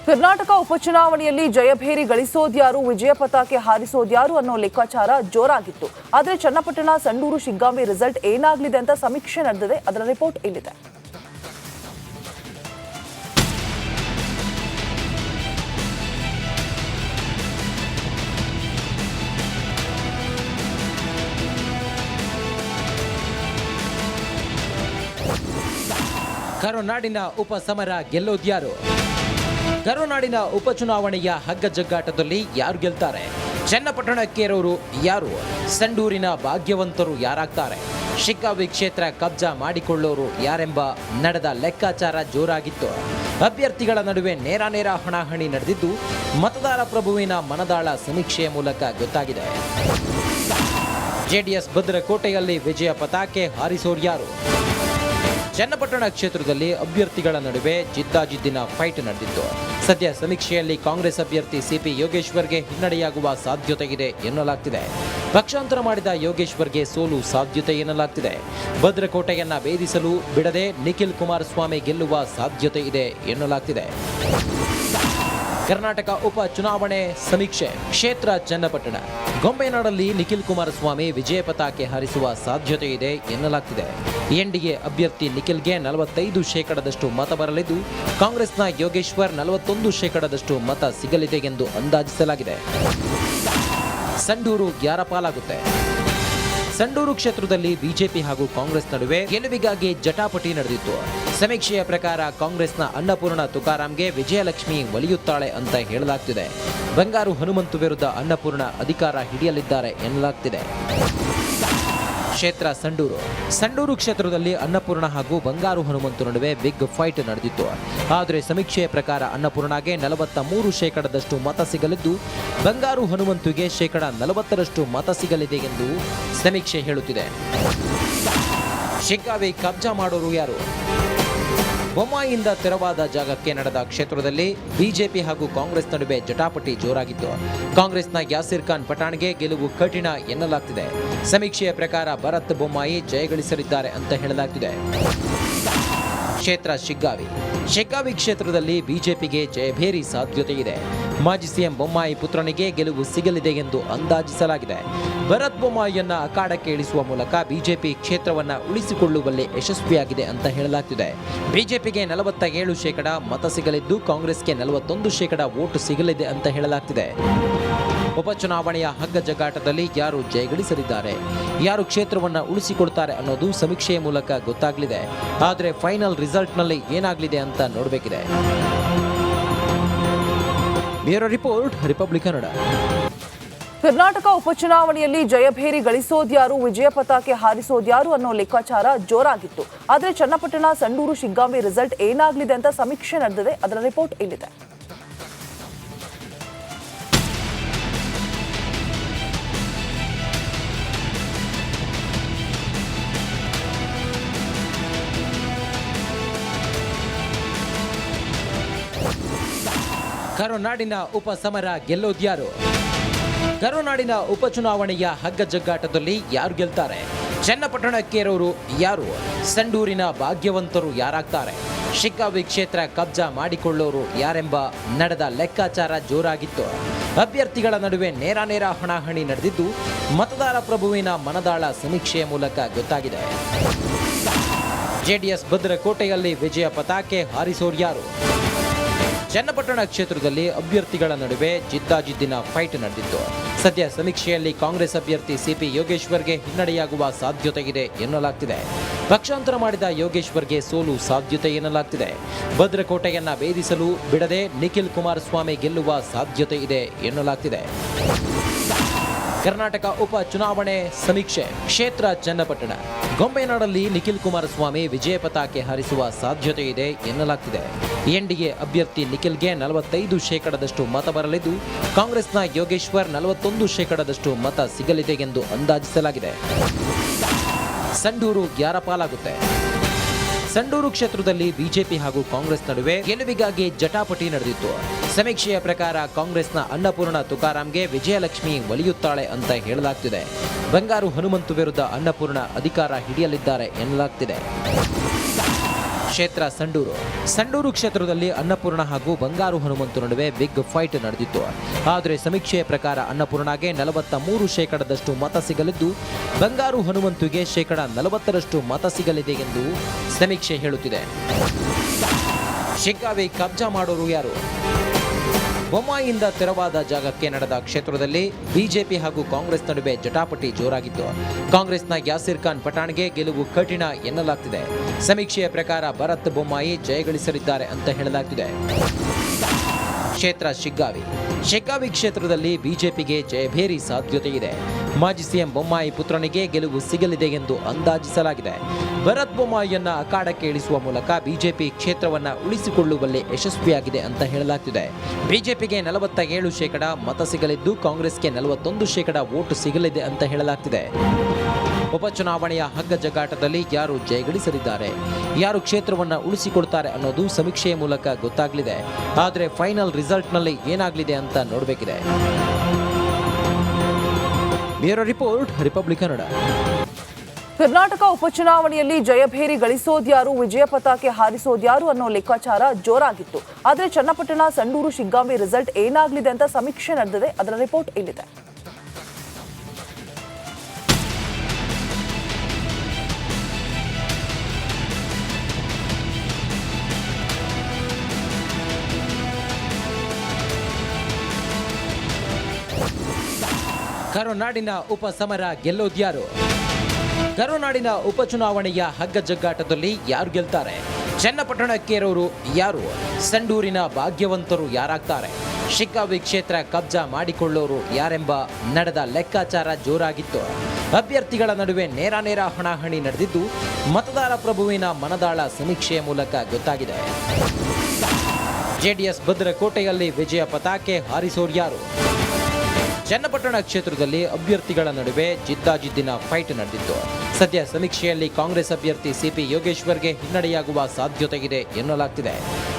ಕರ್ನಾಟಕ ಉಪಚುನಾವಣೆಯಲ್ಲಿ ಜಯಭೇರಿ ಗಳಿಸೋದ್ಯಾರು, ವಿಜಯ ಪತಾಕೆ ಹಾರಿಸೋದ್ಯಾರು ಅನ್ನೋ ಲೆಕ್ಕಾಚಾರ ಜೋರಾಗಿತ್ತು. ಆದರೆ ಚನ್ನಪಟ್ಟಣ, ಸಂಡೂರು, ಶಿಗ್ಗಾಂವಿ ರಿಸಲ್ಟ್ ಏನಾಗಲಿದೆ ಅಂತ ಸಮೀಕ್ಷೆ ನಡೆದಿದೆ. ಅದರ ರಿಪೋರ್ಟ್ ಇಲ್ಲಿದೆ. ಕರುನಾಡಿನ ಉಪಸಮರ ಗೆಲ್ಲೋದ್ಯಾರು? ಕರುನಾಡಿನ ಉಪಚುನಾವಣೆಯ ಹಗ್ಗ ಜಗ್ಗಾಟದಲ್ಲಿ ಯಾರು ಗೆಲ್ತಾರೆ? ಚನ್ನಪಟ್ಟಣಕ್ಕೇರೋರು ಯಾರು? ಸಂಡೂರಿನ ಭಾಗ್ಯವಂತರು ಯಾರಾಗ್ತಾರೆ? ಶಿಗ್ಗಾಂವಿ ಕ್ಷೇತ್ರ ಕಬ್ಜಾ ಮಾಡಿಕೊಳ್ಳೋರು ಯಾರೆಂಬ ನಡೆದ ಲೆಕ್ಕಾಚಾರ ಜೋರಾಗಿತ್ತು. ಅಭ್ಯರ್ಥಿಗಳ ನಡುವೆ ನೇರ ಹಣಾಹಣಿ ನಡೆದಿದ್ದು ಮತದಾರ ಪ್ರಭುವಿನ ಮನದಾಳ ಸಮೀಕ್ಷೆಯ ಮೂಲಕ ಗೊತ್ತಾಗಿದೆ. ಜೆಡಿಎಸ್ ಭದ್ರಕೋಟೆಯಲ್ಲಿ ವಿಜಯ ಪತಾಕೆ ಹಾರಿಸೋರು ಯಾರು? ಚನ್ನಪಟ್ಟಣ ಕ್ಷೇತ್ರದಲ್ಲಿ ಅಭ್ಯರ್ಥಿಗಳ ನಡುವೆ ಜಿದ್ದಾಜಿದ್ದಿನ ಫೈಟ್ ನಡೆದಿತ್ತು. ಸದ್ಯ ಸಮೀಕ್ಷೆಯಲ್ಲಿ ಕಾಂಗ್ರೆಸ್ ಅಭ್ಯರ್ಥಿ ಸಿಪಿ ಯೋಗೇಶ್ವರ್ಗೆ ಹಿನ್ನಡೆಯಾಗುವ ಸಾಧ್ಯತೆ ಇದೆ ಎನ್ನಲಾಗ್ತಿದೆ. ಪಕ್ಷಾಂತರ ಮಾಡಿದ ಯೋಗೇಶ್ವರ್ಗೆ ಸೋಲು ಸಾಧ್ಯತೆ ಎನ್ನಲಾಗ್ತಿದೆ. ಭದ್ರಕೋಟೆಯನ್ನ ಭೇದಿಸಲು ಬಿಡದೆ ನಿಖಿಲ್ ಕುಮಾರಸ್ವಾಮಿ ಗೆಲ್ಲುವ ಸಾಧ್ಯತೆ ಇದೆ ಎನ್ನಲಾಗ್ತಿದೆ. ಕರ್ನಾಟಕ ಉಪ ಚುನಾವಣೆ ಸಮೀಕ್ಷೆ ಕ್ಷೇತ್ರ ಚನ್ನಪಟ್ಟಣ. ಗೊಂಬೆನಾಡಲ್ಲಿ ನಿಖಿಲ್ ಕುಮಾರಸ್ವಾಮಿ ವಿಜಯ ಪತಾಕೆ ಹಾರಿಸುವ ಸಾಧ್ಯತೆ ಇದೆ ಎನ್ನಲಾಗ್ತಿದೆ. ಎನ್ಡಿಎ ಅಭ್ಯರ್ಥಿ ನಿಖಿಲ್ಗೆ 45% ಮತ ಬರಲಿದ್ದು, ಕಾಂಗ್ರೆಸ್ನ ಯೋಗೇಶ್ವರ್ 41% ಮತ ಸಿಗಲಿದೆ ಎಂದು ಅಂದಾಜಿಸಲಾಗಿದೆ. ಸಂಡೂರು ಯಾರ ಪಾಲಾಗುತ್ತೆ? ಸಂಡೂರು ಕ್ಷೇತ್ರದಲ್ಲಿ ಬಿಜೆಪಿ ಹಾಗೂ ಕಾಂಗ್ರೆಸ್ ನಡುವೆ ಗೆಲುವಿಗಾಗಿ ಜಟಾಪಟಿ ನಡೆದಿತ್ತು. ಸಮೀಕ್ಷೆಯ ಪ್ರಕಾರ ಕಾಂಗ್ರೆಸ್ನ ಅನ್ನಪೂರ್ಣ ತುಕಾರಾಂಗೆ ವಿಜಯಲಕ್ಷ್ಮಿ ಒಲಿಯುತ್ತಾಳೆ ಅಂತ ಹೇಳಲಾಗ್ತಿದೆ. ಬಂಗಾರು ಹನುಮಂತು ವಿರುದ್ಧ ಅನ್ನಪೂರ್ಣ ಅಧಿಕಾರ ಹಿಡಿಯಲಿದ್ದಾರೆ ಎನ್ನಲಾಗ್ತಿದೆ. ಕ್ಷೇತ್ರ ಸಂಡೂರು ಕ್ಷೇತ್ರದಲ್ಲಿ ಅನ್ನಪೂರ್ಣ ಹಾಗೂ ಬಂಗಾರು ಹನುಮಂತು ನಡುವೆ ಬಿಗ್ ಫೈಟ್ ನಡೆದಿತ್ತು. ಆದರೆ ಸಮೀಕ್ಷೆಯ ಪ್ರಕಾರ ಅನ್ನಪೂರ್ಣಗೆ 43% ಮತ ಸಿಗಲಿದ್ದು, ಬಂಗಾರು ಹನುಮಂತುಗೆ 40% ಮತ ಸಿಗಲಿದೆ ಎಂದು ಸಮೀಕ್ಷೆ ಹೇಳುತ್ತಿದೆ. ಶಿಗ್ಗಾಂವಿ ಕಬ್ಜಾ ಮಾಡೋರು ಯಾರು? ಬೊಮ್ಮಾಯಿಯಿಂದ ತೆರವಾದ ಜಾಗಕ್ಕೆ ನಡೆದ ಕ್ಷೇತ್ರದಲ್ಲಿ ಬಿಜೆಪಿ ಹಾಗೂ ಕಾಂಗ್ರೆಸ್ ನಡುವೆ ಜಟಾಪಟಿ ಜೋರಾಗಿತ್ತು. ಕಾಂಗ್ರೆಸ್ನ ಯಾಸಿರ್ ಖಾನ್ ಪಠಾಣ್ಗೆ ಗೆಲುವು ಕಠಿಣ ಎನ್ನಲಾಗ್ತಿದೆ. ಸಮೀಕ್ಷೆಯ ಪ್ರಕಾರ ಭರತ್ ಬೊಮ್ಮಾಯಿ ಜಯಗಳಿಸಲಿದ್ದಾರೆ ಅಂತ ಹೇಳಲಾಗ್ತಿದೆ. ಕ್ಷೇತ್ರ ಶಿಗ್ಗಾಂವಿ ಕ್ಷೇತ್ರದಲ್ಲಿ ಬಿಜೆಪಿಗೆ ಜಯಭೇರಿ ಸಾಧ್ಯತೆ ಇದೆ. ಮಾಜಿ ಸಿಎಂ ಬೊಮ್ಮಾಯಿ ಪುತ್ರನಿಗೆ ಗೆಲುವು ಸಿಗಲಿದೆ ಎಂದು ಅಂದಾಜಿಸಲಾಗಿದೆ. ಭರತ್ ಬೊಮ್ಮಾಯಿಯನ್ನ ಅಖಾಡಕ್ಕೆ ಇಳಿಸುವ ಮೂಲಕ ಬಿಜೆಪಿ ಕ್ಷೇತ್ರವನ್ನ ಉಳಿಸಿಕೊಳ್ಳುವಲ್ಲಿ ಯಶಸ್ವಿಯಾಗಿದೆ ಅಂತ ಹೇಳಲಾಗ್ತಿದೆ. ಬಿಜೆಪಿಗೆ 47% ಮತ ಸಿಗಲಿದ್ದು, ಕಾಂಗ್ರೆಸ್ಗೆ 41% ವೋಟ್ ಸಿಗಲಿದೆ ಅಂತ ಹೇಳಲಾಗ್ತಿದೆ. ಉಪಚುನಾವಣೆಯ ಹಗ್ಗ ಜಗ್ಗಾಟದಲ್ಲಿ ಯಾರು ಜಯಗಳಿಸಲಿದ್ದಾರೆ, ಯಾರು ಕ್ಷೇತ್ರವನ್ನ ಉಳಿಸಿಕೊಳ್ತಾರೆ ಅನ್ನೋದು ಸಮೀಕ್ಷೆಯ ಮೂಲಕ ಗೊತ್ತಾಗಲಿದೆ. ಆದರೆ ಫೈನಲ್ ರಿಸಲ್ಟ್ನಲ್ಲಿ ಏನಾಗಲಿದೆ ಅಂತ ನೋಡಬೇಕಿದೆ. Bureau report, Republic Kannada. Karnataka ಉಪಚುನಾವಣೆಯಲ್ಲಿ ಜಯಭೇರಿ ಗಳಿಸೋದ್ಯಾರು, ವಿಜಯ ಪತಾಕೆ ಹಾರಿಸೋದ್ಯಾರು ಅನ್ನೋ ಲೆಕ್ಕಾಚಾರ ಜೋರಾಗಿತ್ತು. ಆದರೆ ಚನ್ನಪಟ್ಟಣ, ಸಂಡೂರು, ಶಿಗ್ಗಾಂವಿ ರಿಸಲ್ಟ್ ಏನಾಗಲಿದೆ ಅಂತ ಸಮೀಕ್ಷೆ ನಡೆದಿದೆ. ಅದರ ರಿಪೋರ್ಟ್ ಇಲ್ಲಿದೆ. ಕರುನಾಡಿನ ಉಪಸಮರ ಗೆಲ್ಲೋದ್ಯಾರು? ಕರುನಾಡಿನ ಉಪಚುನಾವಣೆಯ ಹಗ್ಗ ಜಗ್ಗಾಟದಲ್ಲಿ ಯಾರು ಗೆಲ್ತಾರೆ? ಚನ್ನಪಟ್ಟಣಕ್ಕೇರೋರು ಯಾರು? ಸಂಡೂರಿನ ಭಾಗ್ಯವಂತರು ಯಾರಾಗ್ತಾರೆ? ಶಿಗ್ಗಾಂವಿ ಕ್ಷೇತ್ರ ಕಬ್ಜಾ ಮಾಡಿಕೊಳ್ಳೋರು ಯಾರೆಂಬ ನಡೆದ ಲೆಕ್ಕಾಚಾರ ಜೋರಾಗಿತ್ತು. ಅಭ್ಯರ್ಥಿಗಳ ನಡುವೆ ನೇರ ಹಣಾಹಣಿ ನಡೆದಿದ್ದು ಮತದಾರ ಪ್ರಭುವಿನ ಮನದಾಳ ಸಮೀಕ್ಷೆಯ ಮೂಲಕ ಗೊತ್ತಾಗಿದೆ. ಜೆಡಿಎಸ್ ಭದ್ರಕೋಟೆಯಲ್ಲಿ ವಿಜಯ ಪತಾಕೆ ಹಾರಿಸೋರು ಯಾರು? ಚನ್ನಪಟ್ಟಣ ಕ್ಷೇತ್ರದಲ್ಲಿ ಅಭ್ಯರ್ಥಿಗಳ ನಡುವೆ ಜಿದ್ದಾಜಿದ್ದಿನ ಫೈಟ್ ನಡೆದಿತ್ತು. ಸದ್ಯ ಸಮೀಕ್ಷೆಯಲ್ಲಿ ಕಾಂಗ್ರೆಸ್ ಅಭ್ಯರ್ಥಿ ಸಿಪಿ ಯೋಗೇಶ್ವರ್ಗೆ ಹಿನ್ನಡೆಯಾಗುವ ಸಾಧ್ಯತೆ ಇದೆ ಎನ್ನಲಾಗ್ತಿದೆ. ಪಕ್ಷಾಂತರ ಮಾಡಿದ ಯೋಗೇಶ್ವರ್ಗೆ ಸೋಲು ಸಾಧ್ಯತೆ ಎನ್ನಲಾಗ್ತಿದೆ. ಭದ್ರಕೋಟೆಯನ್ನ ಭೇದಿಸಲು ಬಿಡದೆ ನಿಖಿಲ್ ಕುಮಾರಸ್ವಾಮಿ ಗೆಲ್ಲುವ ಸಾಧ್ಯತೆ ಇದೆ ಎನ್ನಲಾಗ್ತಿದೆ. ಕರ್ನಾಟಕ ಉಪ ಚುನಾವಣೆ ಸಮೀಕ್ಷೆ ಕ್ಷೇತ್ರ ಚನ್ನಪಟ್ಟಣ. ಗೊಂಬೆನಾಡಲ್ಲಿ ನಿಖಿಲ್ ಕುಮಾರಸ್ವಾಮಿ ವಿಜಯ ಪತಾಕೆ ಹಾರಿಸುವ ಸಾಧ್ಯತೆ ಇದೆ ಎನ್ನಲಾಗ್ತಿದೆ. ಎನ್ಡಿಎ ಅಭ್ಯರ್ಥಿ ನಿಖಿಲ್ಗೆ 45% ಮತ ಬರಲಿದ್ದು, ಕಾಂಗ್ರೆಸ್ನ ಯೋಗೇಶ್ವರ್ 41% ಮತ ಸಿಗಲಿದೆ ಎಂದು ಅಂದಾಜಿಸಲಾಗಿದೆ. ಸಂಡೂರು ಯಾರ ಪಾಲಾಗುತ್ತೆ? ಸಂಡೂರು ಕ್ಷೇತ್ರದಲ್ಲಿ ಬಿಜೆಪಿ ಹಾಗೂ ಕಾಂಗ್ರೆಸ್ ನಡುವೆ ಗೆಲುವಿಗಾಗಿ ಜಟಾಪಟಿ ನಡೆದಿತ್ತು. ಸಮೀಕ್ಷೆಯ ಪ್ರಕಾರ ಕಾಂಗ್ರೆಸ್ನ ಅನ್ನಪೂರ್ಣ ತುಕಾರಾಂಗೆ ವಿಜಯಲಕ್ಷ್ಮಿ ಒಲಿಯುತ್ತಾಳೆ ಅಂತ ಹೇಳಲಾಗ್ತಿದೆ. ಬಂಗಾರು ಹನುಮಂತು ವಿರುದ್ಧ ಅನ್ನಪೂರ್ಣ ಅಧಿಕಾರ ಹಿಡಿಯಲಿದ್ದಾರೆ ಎನ್ನಲಾಗ್ತಿದೆ. ಕ್ಷೇತ್ರ ಸಂಡೂರು ಕ್ಷೇತ್ರದಲ್ಲಿ ಅನ್ನಪೂರ್ಣ ಹಾಗೂ ಬಂಗಾರು ಹನುಮಂತು ನಡುವೆ ಬಿಗ್ ಫೈಟ್ ನಡೆದಿತ್ತು. ಆದರೆ ಸಮೀಕ್ಷೆಯ ಪ್ರಕಾರ ಅನ್ನಪೂರ್ಣಗೆ 43% ಮತ ಸಿಗಲಿದ್ದು, ಬಂಗಾರು ಹನುಮಂತುಗೆ 40% ಮತ ಸಿಗಲಿದೆ ಎಂದು ಸಮೀಕ್ಷೆ ಹೇಳುತ್ತಿದೆ. ಶಿಗ್ಗಾವಿ ಕಬ್ಜಾ ಮಾಡೋರು ಯಾರು? ಬೊಮ್ಮಾಯಿಯಿಂದ ತೆರವಾದ ಜಾಗಕ್ಕೆ ನಡೆದ ಕ್ಷೇತ್ರದಲ್ಲಿ ಬಿಜೆಪಿ ಹಾಗೂ ಕಾಂಗ್ರೆಸ್ ನಡುವೆ ಜಟಾಪಟಿ ಜೋರಾಗಿತ್ತು. ಕಾಂಗ್ರೆಸ್ನ ಯಾಸಿರ್ ಖಾನ್ ಪಠಾಣ್ಗೆ ಗೆಲುವು ಕಠಿಣ ಎನ್ನಲಾಗ್ತಿದೆ. ಸಮೀಕ್ಷೆಯ ಪ್ರಕಾರ ಭರತ್ ಬೊಮ್ಮಾಯಿ ಜಯಗಳಿಸಲಿದ್ದಾರೆ ಅಂತ ಹೇಳಲಾಗ್ತಿದೆ. ಕ್ಷೇತ್ರ ಶಿಗ್ಗಾವಿ ಕ್ಷೇತ್ರದಲ್ಲಿ ಬಿಜೆಪಿಗೆ ಜಯಭೇರಿ ಸಾಧ್ಯತೆ ಇದೆ. ಮಾಜಿ ಸಿಎಂ ಬೊಮ್ಮಾಯಿ ಪುತ್ರನಿಗೆ ಗೆಲುವು ಸಿಗಲಿದೆ ಎಂದು ಅಂದಾಜಿಸಲಾಗಿದೆ. ಭರತ್ ಬೊಮ್ಮಾಯಿಯನ್ನ ಅಖಾಡಕ್ಕೆ ಇಳಿಸುವ ಮೂಲಕ ಬಿಜೆಪಿ ಕ್ಷೇತ್ರವನ್ನ ಉಳಿಸಿಕೊಳ್ಳುವಲ್ಲಿ ಯಶಸ್ವಿಯಾಗಿದೆ ಅಂತ ಹೇಳಲಾಗ್ತಿದೆ. ಬಿಜೆಪಿಗೆ 47% ಮತ ಸಿಗಲಿದ್ದು, ಕಾಂಗ್ರೆಸ್ಗೆ 41% ವೋಟ್ ಸಿಗಲಿದೆ ಅಂತ ಹೇಳಲಾಗ್ತಿದೆ. ಉಪಚುನಾವಣೆಯ ಹಗ್ಗ ಜಗ್ಗಾಟದಲ್ಲಿ ಯಾರು ಜಯಗಳಿಸಲಿದ್ದಾರೆ, ಯಾರು ಕ್ಷೇತ್ರವನ್ನ ಉಳಿಸಿಕೊಡ್ತಾರೆ ಅನ್ನೋದು ಸಮೀಕ್ಷೆಯ ಮೂಲಕ ಗೊತ್ತಾಗಲಿದೆ. ಆದರೆ ಫೈನಲ್ ರಿಸಲ್ಟ್ನಲ್ಲಿ ಏನಾಗಲಿದೆ ಅಂತ ನೋಡಬೇಕಿದೆ. Bureau report, Republic Kannada. Karnataka ಉಪಚುನಾವಣೆಯಲ್ಲಿ ಜಯಭೇರಿ ಗಳಿಸೋದ್ಯಾರು, ವಿಜಯ ಪತಾಕೆ ಹಾರಿಸೋದ್ಯಾರು ಅನ್ನೋ ಲೆಕ್ಕಾಚಾರ ಜೋರಾಗಿತ್ತು. ಆದರೆ ಚನ್ನಪಟ್ಟಣ, ಸಂಡೂರು, ಶಿಗ್ಗಾಂವಿ ರಿಸಲ್ಟ್ ಏನಾಗಲಿದೆ ಅಂತ ಸಮೀಕ್ಷೆ ನಡೆದಿದೆ. ಅದರ ರಿಪೋರ್ಟ್ ಇಲ್ಲಿದೆ. ಕರುನಾಡಿನ ಉಪಸಮರ ಗೆಲ್ಲೋದ್ಯಾರು? ಕರುನಾಡಿನ ಉಪಚುನಾವಣೆಯ ಹಗ್ಗ ಜಗ್ಗಾಟದಲ್ಲಿ ಯಾರು ಗೆಲ್ತಾರೆ? ಚನ್ನಪಟ್ಟಣಕ್ಕೇರೋರು ಯಾರು? ಸಂಡೂರಿನ ಭಾಗ್ಯವಂತರು ಯಾರಾಗ್ತಾರೆ? ಶಿಗ್ಗಾವಿ ಕ್ಷೇತ್ರ ಕಬ್ಜಾ ಮಾಡಿಕೊಳ್ಳೋರು ಯಾರೆಂಬ ನಡೆದ ಲೆಕ್ಕಾಚಾರ ಜೋರಾಗಿತ್ತು. ಅಭ್ಯರ್ಥಿಗಳ ನಡುವೆ ನೇರ ಹಣಾಹಣಿ ನಡೆದಿದ್ದು, ಮತದಾರ ಪ್ರಭುವಿನ ಮನದಾಳ ಸಮೀಕ್ಷೆಯ ಮೂಲಕ ಗೊತ್ತಾಗಿದೆ. ಜೆಡಿಎಸ್ ಭದ್ರಕೋಟೆಯಲ್ಲಿ ವಿಜಯ ಪತಾಕೆ ಹಾರಿಸೋರು ಯಾರು? ಚನ್ನಪಟ್ಟಣ ಕ್ಷೇತ್ರದಲ್ಲಿ ಅಭ್ಯರ್ಥಿಗಳ ನಡುವೆ ಜಿದ್ದಾಜಿದ್ದಿನ ಫೈಟ್ ನಡೆದಿತ್ತು. ಸದ್ಯ ಸಮೀಕ್ಷೆಯಲ್ಲಿ ಕಾಂಗ್ರೆಸ್ ಅಭ್ಯರ್ಥಿ ಸಿಪಿ ಯೋಗೇಶ್ವರ್ಗೆ ಹಿನ್ನಡೆಯಾಗುವ ಸಾಧ್ಯತೆ ಇದೆ ಎನ್ನಲಾಗ್ತಿದೆ.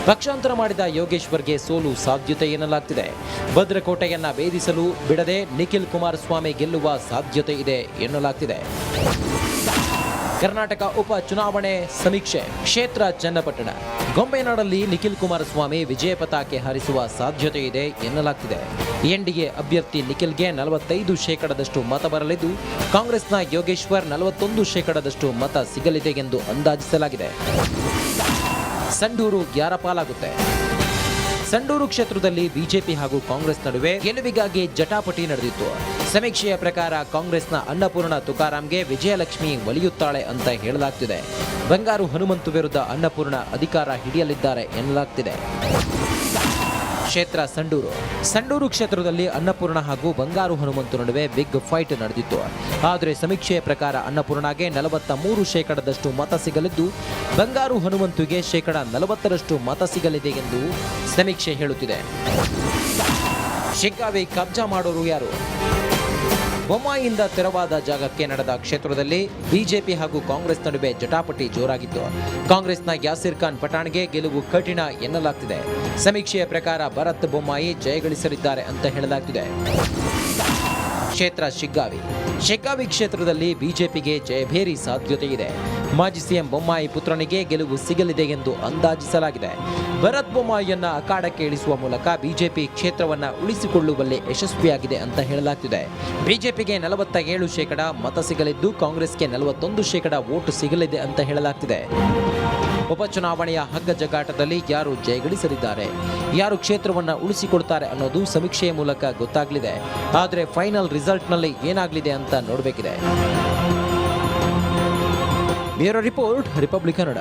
ಪಕ್ಷಾಂತರ ಮಾಡಿದ ಯೋಗೇಶ್ವರ್ಗೆ ಸೋಲು ಸಾಧ್ಯತೆ ಎನ್ನಲಾಗ್ತಿದೆ. ಭದ್ರಕೋಟೆಯನ್ನ ಭೇದಿಸಲು ಬಿಡದೆ ನಿಖಿಲ್ ಕುಮಾರಸ್ವಾಮಿ ಗೆಲ್ಲುವ ಸಾಧ್ಯತೆ ಇದೆ ಎನ್ನಲಾಗ್ತಿದೆ. ಕರ್ನಾಟಕ ಉಪ ಚುನಾವಣೆ ಸಮೀಕ್ಷೆ. ಕ್ಷೇತ್ರ ಚನ್ನಪಟ್ಟಣ. ಗೊಂಬೆನಾಡಲ್ಲಿ ನಿಖಿಲ್ ಕುಮಾರಸ್ವಾಮಿ ವಿಜಯ ಪತಾಕೆ ಹಾರಿಸುವ ಸಾಧ್ಯತೆ ಇದೆ ಎನ್ನಲಾಗ್ತಿದೆ. ಎನ್ಡಿಎ ಅಭ್ಯರ್ಥಿ ನಿಖಿಲ್ಗೆ 45% ಮತ ಬರಲಿದ್ದು, ಕಾಂಗ್ರೆಸ್ನ ಯೋಗೇಶ್ವರ್ 41% ಮತ ಸಿಗಲಿದೆ ಎಂದು ಅಂದಾಜಿಸಲಾಗಿದೆ. ಸಂಡೂರು ಯಾರ ಪಾಲಾಗುತ್ತೆ? ಸಂಡೂರು ಕ್ಷೇತ್ರದಲ್ಲಿ ಬಿಜೆಪಿ ಹಾಗೂ ಕಾಂಗ್ರೆಸ್ ನಡುವೆ ಗೆಲುವಿಗಾಗಿ ಜಟಾಪಟಿ ನಡೆದಿತ್ತು. ಸಮೀಕ್ಷೆಯ ಪ್ರಕಾರ ಕಾಂಗ್ರೆಸ್ನ ಅನ್ನಪೂರ್ಣ ತುಕಾರಾಂಗೆ ವಿಜಯಲಕ್ಷ್ಮಿ ಒಲಿಯುತ್ತಾಳೆ ಅಂತ ಹೇಳಲಾಗ್ತಿದೆ. ಬಂಗಾರು ಹನುಮಂತು ವಿರುದ್ಧ ಅನ್ನಪೂರ್ಣ ಅಧಿಕಾರ ಹಿಡಿಯಲಿದ್ದಾರೆ ಎನ್ನಲಾಗ್ತಿದೆ. ಕ್ಷೇತ್ರ ಸಂಡೂರು ಕ್ಷೇತ್ರದಲ್ಲಿ ಅನ್ನಪೂರ್ಣ ಹಾಗೂ ಬಂಗಾರು ಹನುಮಂತು ನಡುವೆ ಬಿಗ್ ಫೈಟ್ ನಡೆದಿತ್ತು. ಆದರೆ ಸಮೀಕ್ಷೆಯ ಪ್ರಕಾರ ಅನ್ನಪೂರ್ಣಗೆ 43% ಮತ ಸಿಗಲಿದ್ದು, ಬಂಗಾರು ಹನುಮಂತುಗೆ 40% ಮತ ಸಿಗಲಿದೆ ಎಂದು ಸಮೀಕ್ಷೆ ಹೇಳುತ್ತಿದೆ. ಶಿಗ್ಗಾವಿ ಕಬ್ಜಾ ಮಾಡೋರು ಯಾರು? ಬೊಮ್ಮಾಯಿಯಿಂದ ತೆರವಾದ ಜಾಗಕ್ಕೆ ನಡೆದ ಕ್ಷೇತ್ರದಲ್ಲಿ ಬಿಜೆಪಿ ಹಾಗೂ ಕಾಂಗ್ರೆಸ್ ನಡುವೆ ಜಟಾಪಟಿ ಜೋರಾಗಿತ್ತು. ಕಾಂಗ್ರೆಸ್ನ ಯಾಸಿರ್ ಖಾನ್ ಪಠಾಣ್ಗೆ ಗೆಲುವು ಕಠಿಣ ಎನ್ನಲಾಗ್ತಿದೆ. ಸಮೀಕ್ಷೆಯ ಪ್ರಕಾರ ಭರತ್ ಬೊಮ್ಮಾಯಿ ಜಯಗಳಿಸಲಿದ್ದಾರೆ ಅಂತ ಹೇಳಲಾಗ್ತಿದೆ. ಕ್ಷೇತ್ರ ಶಿಗ್ಗಾವಿ ಕ್ಷೇತ್ರದಲ್ಲಿ ಬಿಜೆಪಿಗೆ ಜಯಭೇರಿ ಸಾಧ್ಯತೆ ಇದೆ. ಮಾಜಿ ಸಿಎಂ ಬೊಮ್ಮಾಯಿ ಪುತ್ರನಿಗೆ ಗೆಲುವು ಸಿಗಲಿದೆ ಎಂದು ಅಂದಾಜಿಸಲಾಗಿದೆ. ಭರತ್ ಬೊಮ್ಮಾಯಿಯನ್ನ ಅಖಾಡಕ್ಕೆ ಇಳಿಸುವ ಮೂಲಕ ಬಿಜೆಪಿ ಕ್ಷೇತ್ರವನ್ನ ಉಳಿಸಿಕೊಳ್ಳುವಲ್ಲಿ ಯಶಸ್ವಿಯಾಗಿದೆ ಅಂತ ಹೇಳಲಾಗ್ತಿದೆ. ಬಿಜೆಪಿಗೆ 47% ಮತ ಸಿಗಲಿದ್ದು, ಕಾಂಗ್ರೆಸ್ಗೆ 41% ವೋಟ್ ಸಿಗಲಿದೆ ಅಂತ ಹೇಳಲಾಗ್ತಿದೆ. ಉಪಚುನಾವಣೆಯ ಹಗ್ಗ ಜಗ್ಗಾಟದಲ್ಲಿ ಯಾರು ಜಯಗಳಿಸಲಿದ್ದಾರೆ, ಯಾರು ಕ್ಷೇತ್ರವನ್ನ ಉಳಿಸಿಕೊಡ್ತಾರೆ ಅನ್ನೋದು ಸಮೀಕ್ಷೆಯ ಮೂಲಕ ಗೊತ್ತಾಗಲಿದೆ. ಆದರೆ ಫೈನಲ್ ರಿಸಲ್ಟ್ನಲ್ಲಿ ಏನಾಗಲಿದೆ ಅಂತ ನೋಡಬೇಕಿದೆ. Bureau report, Republic Kannada.